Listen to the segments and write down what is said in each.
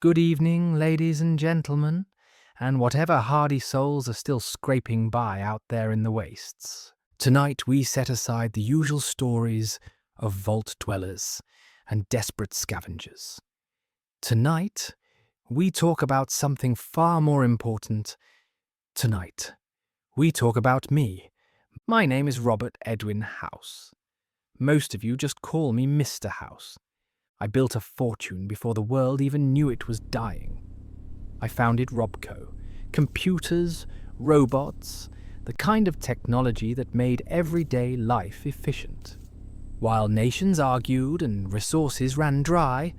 Good evening, ladies and gentlemen, and whatever hardy souls are still scraping by out there in the wastes. Tonight we set aside the usual stories of vault dwellers and desperate scavengers. Tonight we talk about something far more important. Tonight we talk about me. My name is Robert Edwin House. Most of you just call me Mr. House. I built a fortune before the world even knew it was dying. I founded RobCo, computers, robots, the kind of technology that made everyday life efficient. While nations argued and resources ran dry,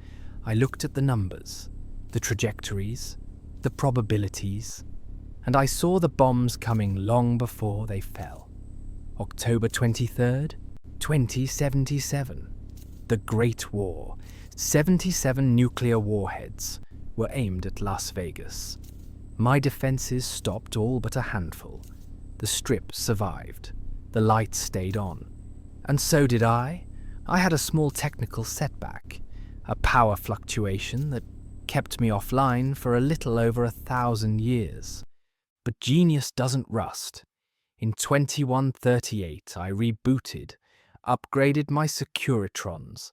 I looked at the numbers, the trajectories, the probabilities, and I saw the bombs coming long before they fell. October 23rd, 2077. The Great War. 77 nuclear warheads were aimed at Las Vegas. My defenses stopped all but a handful. The Strip survived. The lights stayed on. And so did I. I had a small technical setback, a power fluctuation that kept me offline for a little over 1,000 years. But genius doesn't rust. In 2138, I rebooted, upgraded my Securitrons,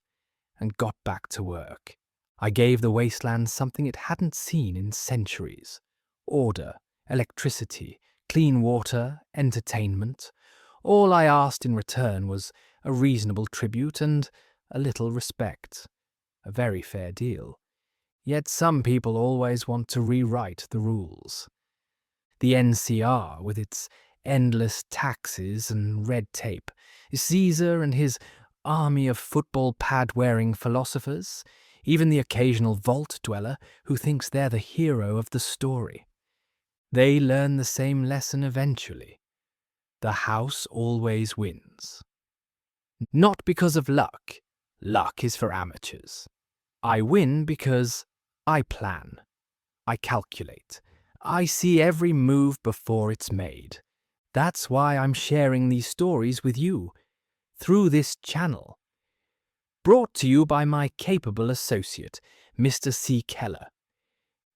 and got back to work. I gave the wasteland something it hadn't seen in centuries. Order, electricity, clean water, entertainment. All I asked in return was a reasonable tribute and a little respect. A very fair deal. Yet some people always want to rewrite the rules. The NCR, with its endless taxes and red tape, Caesar and his army of football pad-wearing philosophers, even the occasional vault dweller who thinks they're the hero of the story. They learn the same lesson eventually. The house always wins. Not because of luck. Luck is for amateurs. I win because I plan. I calculate. I see every move before it's made. That's why I'm sharing these stories with you, through this channel. Brought to you by my capable associate, Mr. C. Keller.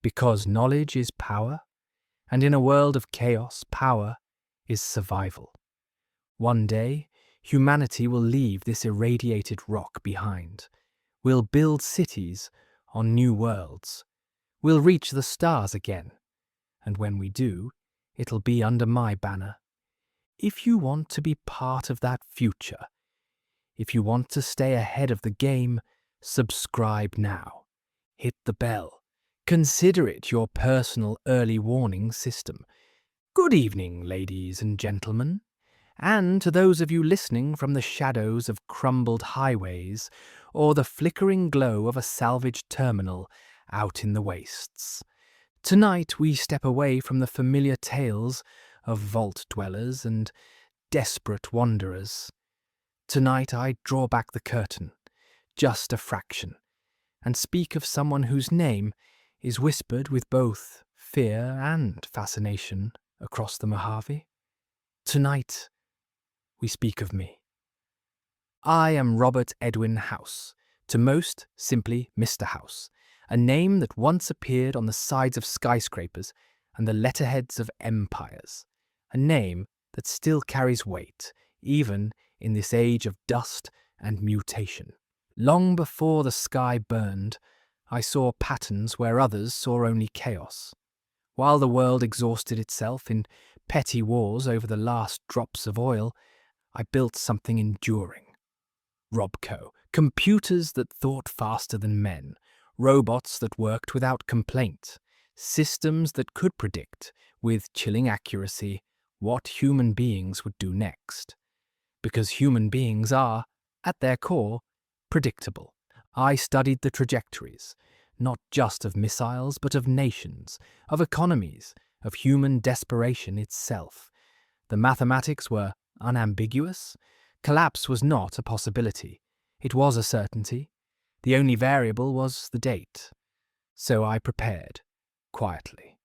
Because knowledge is power, and in a world of chaos, power is survival. One day, humanity will leave this irradiated rock behind. We'll build cities on new worlds. We'll reach the stars again. And when we do, it'll be under my banner. If you want to be part of that future, if you want to stay ahead of the game, subscribe now. Hit the bell. Consider it your personal early warning system. Good evening, ladies and gentlemen. And to those of you listening from the shadows of crumbled highways or the flickering glow of a salvaged terminal out in the wastes. Tonight we step away from the familiar tales of vault dwellers and desperate wanderers. Tonight I draw back the curtain, just a fraction, and speak of someone whose name is whispered with both fear and fascination across the Mojave. Tonight we speak of me. I am Robert Edwin House, to most simply Mr. House, a name that once appeared on the sides of skyscrapers and the letterheads of empires, a name that still carries weight, even in this age of dust and mutation. Long before the sky burned, I saw patterns where others saw only chaos. While the world exhausted itself in petty wars over the last drops of oil, I built something enduring. RobCo, computers that thought faster than men, robots that worked without complaint, systems that could predict, with chilling accuracy, what human beings would do next. Because human beings are, at their core, predictable. I studied the trajectories, not just of missiles, but of nations, of economies, of human desperation itself. The mathematics were unambiguous. Collapse was not a possibility. It was a certainty. The only variable was the date. So I prepared, quietly,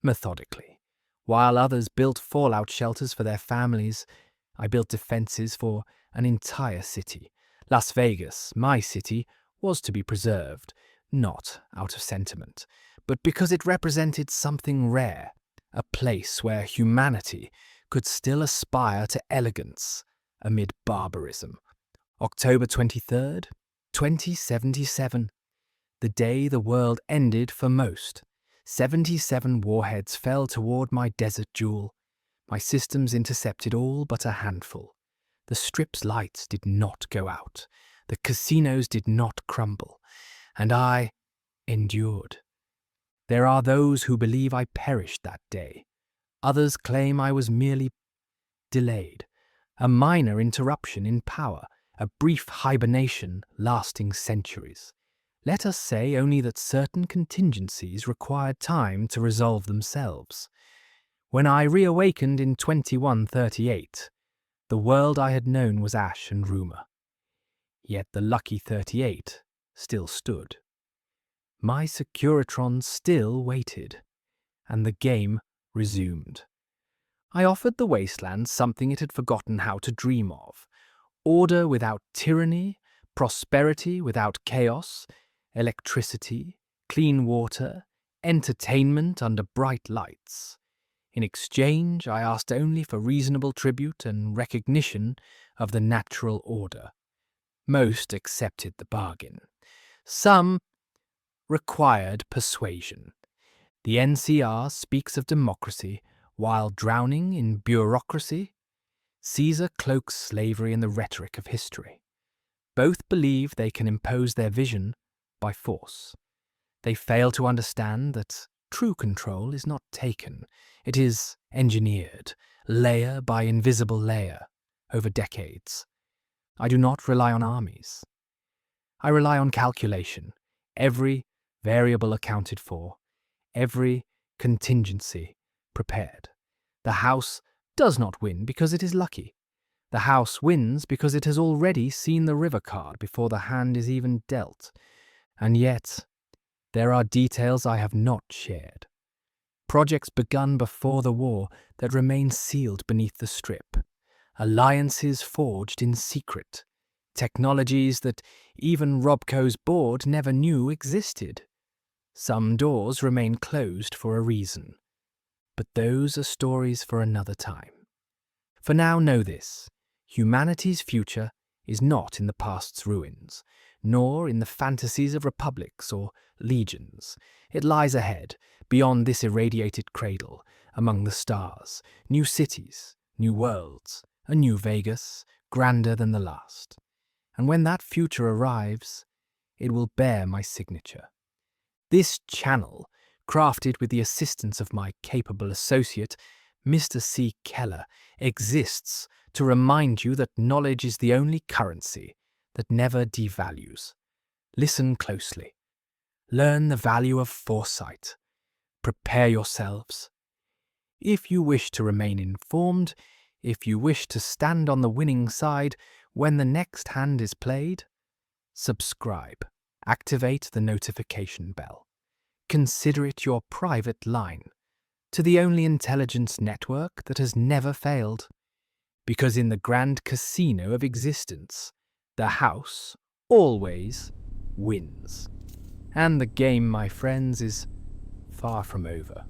methodically. While others built fallout shelters for their families, I built defenses for an entire city. Las Vegas, my city, was to be preserved, not out of sentiment, but because it represented something rare, a place where humanity could still aspire to elegance amid barbarism. October 23rd, 2077, the day the world ended for most. 77 warheads fell toward my desert jewel. My systems intercepted all but a handful. The Strip's lights did not go out. The casinos did not crumble. And I endured. There are those who believe I perished that day. Others claim I was merely delayed. A minor interruption in power, a brief hibernation lasting centuries. Let us say only that certain contingencies required time to resolve themselves. When I reawakened in 2138, the world I had known was ash and rumour. Yet the lucky 38 still stood. My Securitron still waited, and the game resumed. I offered the wasteland something it had forgotten how to dream of: order without tyranny, prosperity without chaos, electricity, clean water, entertainment under bright lights. In exchange, I asked only for reasonable tribute and recognition of the natural order. Most accepted the bargain. Some required persuasion. The NCR speaks of democracy while drowning in bureaucracy. Caesar cloaks slavery in the rhetoric of history. Both believe they can impose their vision by force. They fail to understand that true control is not taken. It is engineered, layer by invisible layer, over decades. I do not rely on armies. I rely on calculation, every variable accounted for, every contingency prepared. The house does not win because it is lucky. The house wins because it has already seen the river card before the hand is even dealt. And yet, there are details I have not shared. Projects begun before the war that remain sealed beneath the Strip. Alliances forged in secret. Technologies that even RobCo's board never knew existed. Some doors remain closed for a reason. But those are stories for another time. For now, know this: humanity's future is not in the past's ruins, nor in the fantasies of republics or legions. It lies ahead, beyond this irradiated cradle, among the stars, new cities, new worlds, a new Vegas, grander than the last. And when that future arrives, it will bear my signature. This channel, crafted with the assistance of my capable associate, Mr. C. Keller, exists to remind you that knowledge is the only currency that never devalues. Listen closely. Learn the value of foresight. Prepare yourselves. If you wish to remain informed, if you wish to stand on the winning side when the next hand is played, subscribe. Activate the notification bell. Consider it your private line to the only intelligence network that has never failed. Because in the grand casino of existence, the house always wins. And the game, my friends, is far from over.